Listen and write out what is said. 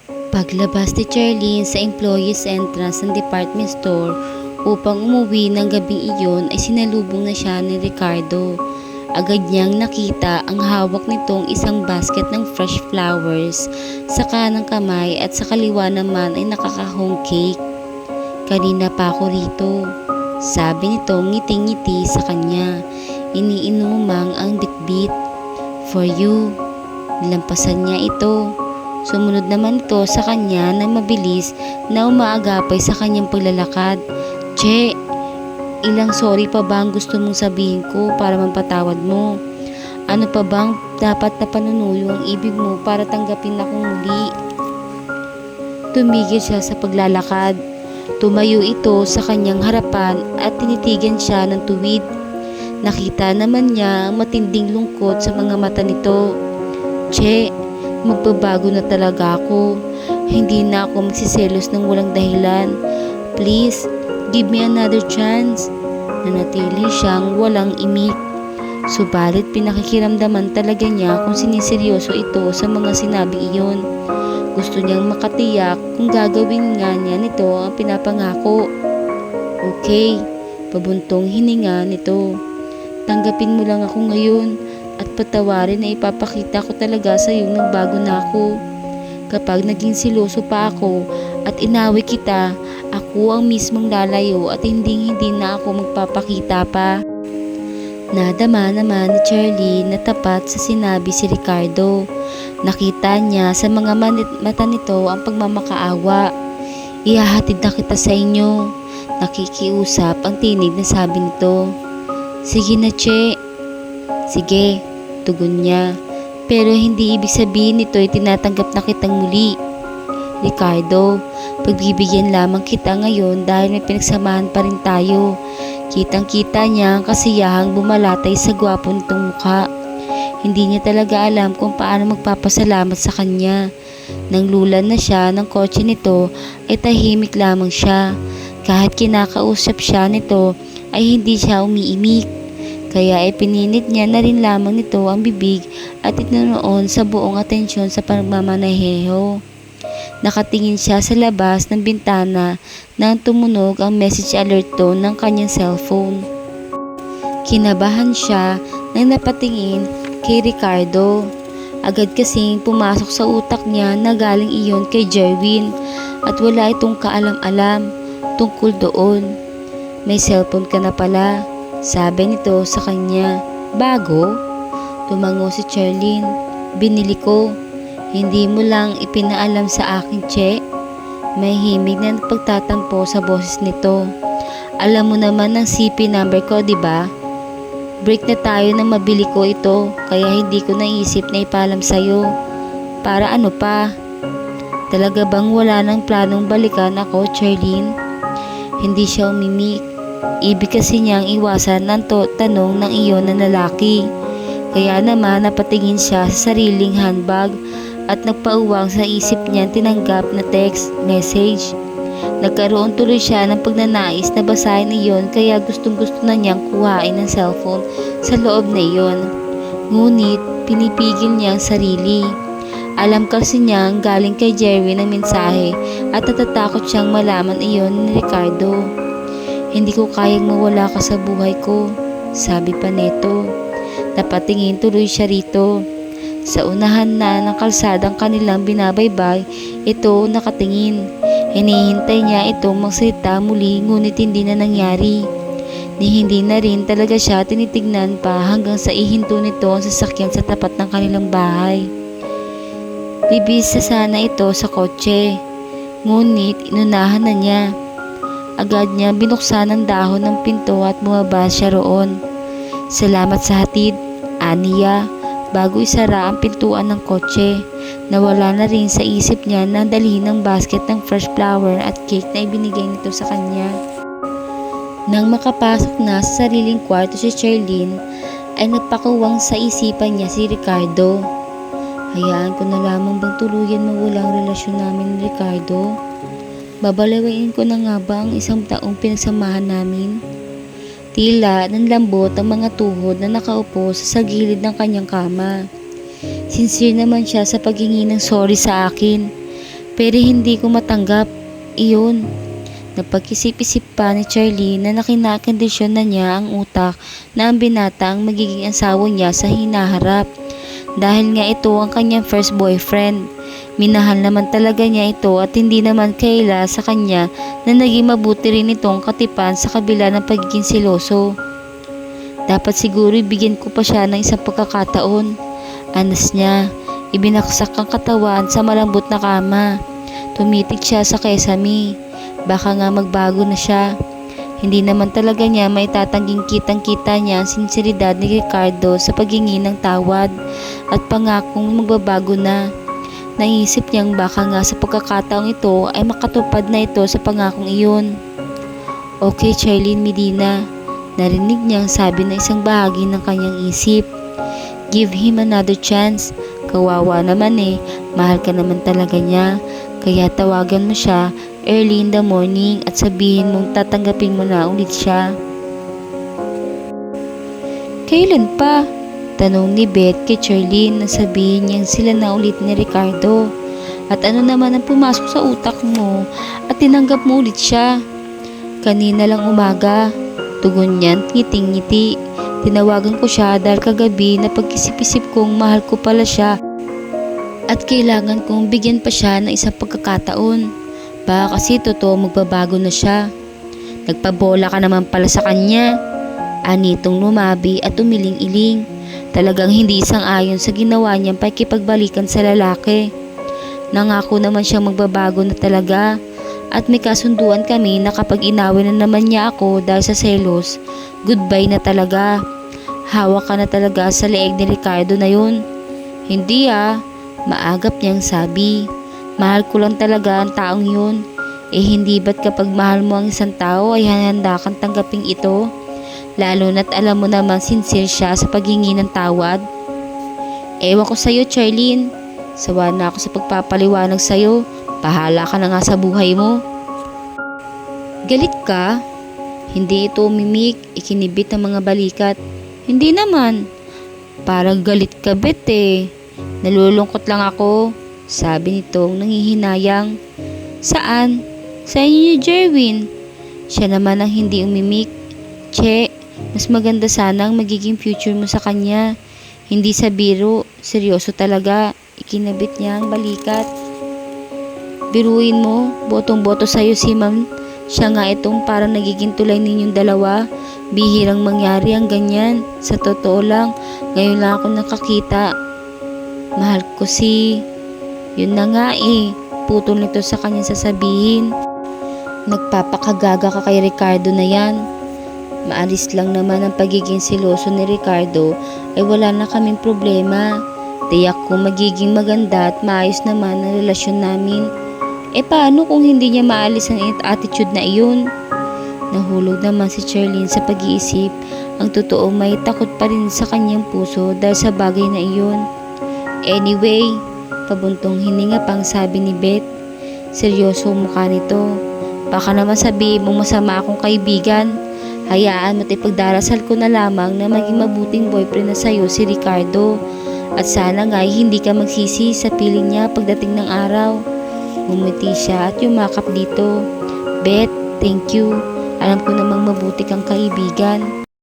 Paglabas ni Charlene sa employees entrance ng department store upang umuwi ng gabing iyon ay sinalubong na siya ni Ricardo. Agad niyang nakita ang hawak nitong isang basket ng fresh flowers sa kanang kamay at sa kaliwa naman ay nakakahong cake. "Kanina pa ako rito," sabi nito ngiting-ngiti sa kanya. Iniinumang ang bitbit. "For you." Nilampasan niya ito. Sumunod naman ito sa kanya na mabilis na umaagapay sa kanyang paglalakad. "Che, ilang sorry pa ba ang gusto mong sabihin ko para mampatawad mo? Ano pa bang dapat na panunuyo ang ibig mo para tanggapin akong muli?" Tumigil siya sa paglalakad. Tumayo ito sa kanyang harapan at tinitigan siya ng tuwid. Nakita naman niya ang matinding lungkot sa mga mata nito. "Che, magbabago na talaga ako. Hindi na ako magsiselos ng walang dahilan. Please, give me another chance." Nanatili siyang walang imik. Subalit pinakikiramdaman talaga niya kung siniseryoso ito sa mga sinabing iyon. Gusto niyang makatiyak kung gagawin nga niya nito ang pinapangako. "Okay," pabuntong hininga nito. "Tanggapin mo lang ako ngayon at patawarin na ipapakita ko talaga sa iyong nagbago na ako. Kapag naging siloso pa ako at inaway kita, ako ang mismong lalayo at hindi na ako magpapakita pa." Nadama naman ni Charlie na tapat sa sinabi si Ricardo. Nakita niya sa mga mata nito ang pagmamakaawa. "Ihahatid na kita sa inyo." Nakikiusap ang tinig na sabi nito. "Sige na, Che." "Sige," tugon niya. "Pero hindi ibig sabihin nito ay tinatanggap na kitang muli. Ricardo, pagbibigyan lamang kita ngayon dahil may pinagsamahan pa rin tayo." Kitang-kita niya ang kasiyahang bumalatay sa gwapo nitong mukha. Hindi niya talaga alam kung paano magpapasalamat sa kanya. Nang lulan na siya ng kotse nito ay tahimik lamang siya. Kahit kinakausap siya nito ay hindi siya umiimik. Kaya ay pininit niya na rin lamang nito ang bibig at itinuon sa buong atensyon sa pagmamaneho. Nakatingin siya sa labas ng bintana nang tumunog ang message alert tone ng kanyang cellphone. Kinabahan siya nang napatingin kay Ricardo. Agad kasing pumasok sa utak niya na galing iyon kay Jerwin at wala itong kaalam-alam tungkol doon. "May cellphone ka na pala," sabi nito sa kanya. "Bago?" Tumango si Charlene. "Binili ko. Hindi mo lang ipinaalam sa akin, Che." May himig na pagtatampo sa boses nito. "Alam mo naman ang CP number ko, di ba? Break na tayo nang mabili ko ito, kaya hindi ko naisip na ipaalam sa'yo. Para ano pa? Talaga bang wala nang planong balikan ako, Charlene?" Hindi siya umimik. Ibig kasi niyang iwasan ng tanong ng iyon na lalaki. Kaya naman napatingin siya sa sariling handbag at nagpauwang sa isip niya tinanggap na text message. Nagkaroon tuloy siya ng pagnanais na basahin iyon kaya gustong-gusto na niyang kuhain ng cellphone sa loob na iyon. Ngunit pinipigil niya ang sarili. Alam kasi niyang galing kay Jerry ng mensahe at natatakot siyang malaman iyon ni Ricardo. "Hindi ko kayang mawala ka sa buhay ko," sabi pa nito. Napatingin tuloy siya rito. Sa unahan na ng kalsadang kanilang binabaybay, ito nakatingin. Hinihintay niya itong magsalita muli ngunit hindi na nangyari. Hindi na rin talaga siya tinitignan pa hanggang sa ihinto nito ang sasakyan sa tapat ng kanilang bahay. Libis sa sana ito sa kotse, ngunit inunahan na niya. Agad niya binuksan ang dahon ng pinto at bumaba siya roon. "Salamat sa hatid, Aniya." Bago isara ang pintuan ng kotse, nawala na rin sa isip niya na dalhin ng basket ng fresh flower at cake na ibinigay nito sa kanya. Nang makapasok na sa sariling kwarto si Charlene, ay nagpakuwang sa isipan niya si Ricardo. Hayaan ko na lamang bang tuluyan mawala ang relasyon namin ni Ricardo? Babalawain ko na nga ba ang isang taong pinagsamahan namin? Tila nanlambot ang mga tuhod na nakaupo sa gilid ng kanyang kama. Sincere naman siya sa paghingi ng sorry sa akin. Pero hindi ko matanggap iyon. Napag-isip-isip pa ni Charlie na nakinakondisyon na niya ang utak na ang binata ang magiging asawa niya sa hinaharap. Dahil nga ito ang kanyang first boyfriend. Minahal naman talaga niya ito at hindi naman kaila sa kanya na naging mabuti rin itong katipan sa kabila ng pagiging seloso. Dapat siguro ibigyan ko pa siya ng isang pagkakataon. Anas niya, ibinaksak ang katawan sa malambot na kama. Tumitig siya sa kesame. Baka nga magbago na siya. Hindi naman talaga niya maitatangging kitang-kita niya ang sinseridad ni Ricardo sa paghingi ng tawad at pangakong magbabago na. Naisip niyang baka nga sa pagkakataong ito ay makatupad na ito sa pangakong iyon. Okay, Charlene Medina, narinig niyang sabi ng isang bahagi ng kanyang isip. Give him another chance. Kawawa naman mahal ka naman talaga niya. Kaya tawagan mo siya early in the morning at sabihin mong tatanggapin mo na ulit siya. Kailan pa? Tanong ni Beth kay Charlene na sabihin niyang sila na ulit ni Ricardo. At ano naman ang pumasok sa utak mo at tinanggap mo ulit siya? Kanina lang umaga. Tugon niyan, ngiting-ngiti. Tinawagan ko siya dahil kagabi na pag-isip-isip kong mahal ko pala siya at kailangan kong bigyan pa siya ng isang pagkakataon. Baka kasi totoo magbabago na siya. Nagpabola ka naman pala sa kanya. Anitong lumabi at umiling-iling. Talagang hindi isang-ayon sa ginawa niyang pakikipagbalikan sa lalaki. Nangako naman siyang magbabago na talaga. At may kasunduan kami na kapag inawin na naman niya ako dahil sa selos, goodbye na talaga. Hawak ka na talaga sa leeg ni Ricardo na yun. Hindi maagap niyang sabi. Mahal ko lang talaga ang taong yun. Hindi ba't kapag mahal mo ang isang tao ay handa kang tanggaping ito? Lalo na't alam mo namang sincere siya sa paghingi ng tawad. Ewan ko sa'yo, Charlene. Sawa na ako sa pagpapaliwanag sa'yo. Bahala ka na nga sa buhay mo. Galit ka? Hindi ito umimik, ikinibit ang mga balikat. Hindi naman. Parang galit ka, Bet Nalulungkot lang ako, sabi nitong nanghihinayang. Saan? Sa inyo ni Jerwin. Siya naman ang hindi umimik. Che, mas maganda sana ang magiging future mo sa kanya. Hindi sa biro, seryoso talaga. Ikinabit niya ang balikat. Biruin mo, botong-boto sa'yo si Ma'am. Siya nga itong parang nagiging tulay ninyong dalawa. Bihirang mangyari ang ganyan. Sa totoo lang, ngayon lang ako nakakita. Mahal ko si... Yun na nga putol nito sa kanyang sasabihin. Nagpapakagaga ka kay Ricardo na yan. Maalis lang naman ang pagiging seloso ni Ricardo ay wala na kaming problema. Tiyak ko magiging maganda at maayos naman ang relasyon namin. Paano kung hindi niya maalis ang attitude na iyon? Nahulog naman si Charlene sa pag-iisip. Ang totoo may takot pa rin sa kanyang puso dahil sa bagay na iyon. Anyway, pabuntong hininga pang sabi ni Beth. Seryoso mukha nito. Baka naman sabihin mo masama akong kaibigan. Hayaan mo't ipagdarasal ko na lamang na maging mabuting boyfriend na sa'yo si Ricardo. At sana nga hindi ka magsisi sa piling niya pagdating ng araw. Ngumiti siya at yumakap dito. Beth, thank you. Alam ko namang mabuti kang kaibigan.